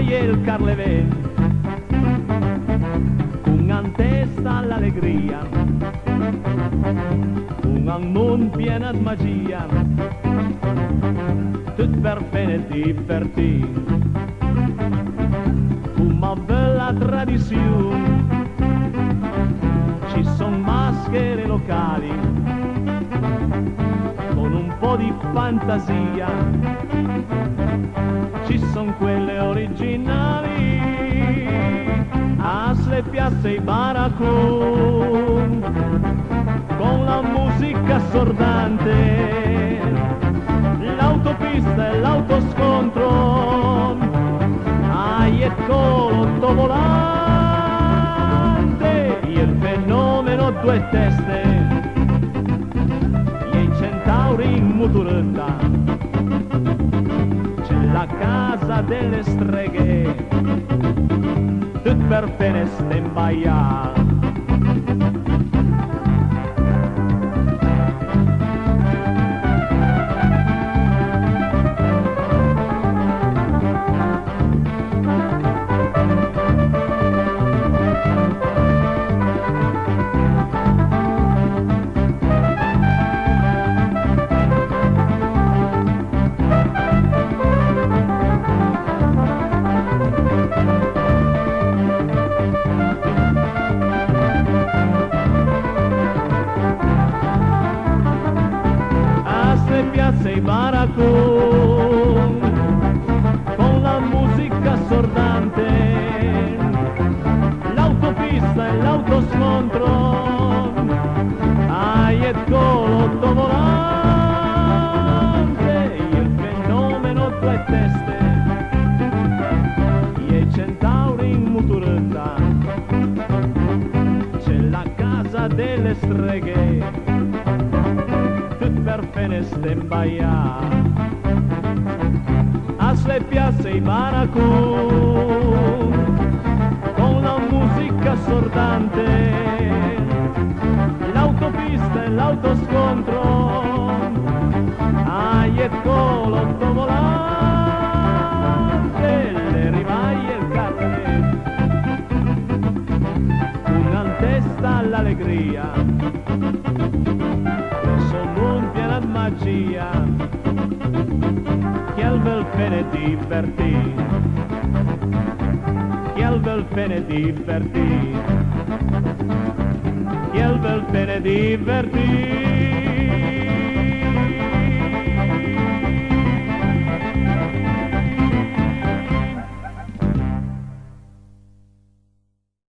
vai el Carlevé, con testa l'allegria, un mond piena di magia, tut per bene divertir, una bella tradizione, ci son maschere locali, con un po' di fantasia, ci son quelle originali, le piazze e i baracon, con la musica assordante, l'autopista e l'autoscontro, ecco l'ottovolante, il fenomeno due teste, e i centauri in muturetta, c'è la casa delle streghe, tut per bene stembaiar. Piazza e baracon, con la musica assordante, l'autopista e l'autoscontro, ecco l'ottovolante, il fenomeno due teste, e i centauri in muturetta, c'è la casa delle streghe, per bene stembaiar, le piazze e i baracon, con la musica assordante, l'autopista e l'autoscontro, ecco l'ottovolante, le rivaie e il carnet, una testa all'allegria, magia, che al bel bene divertir, che al bel bene divertir, che al bel bene divertir.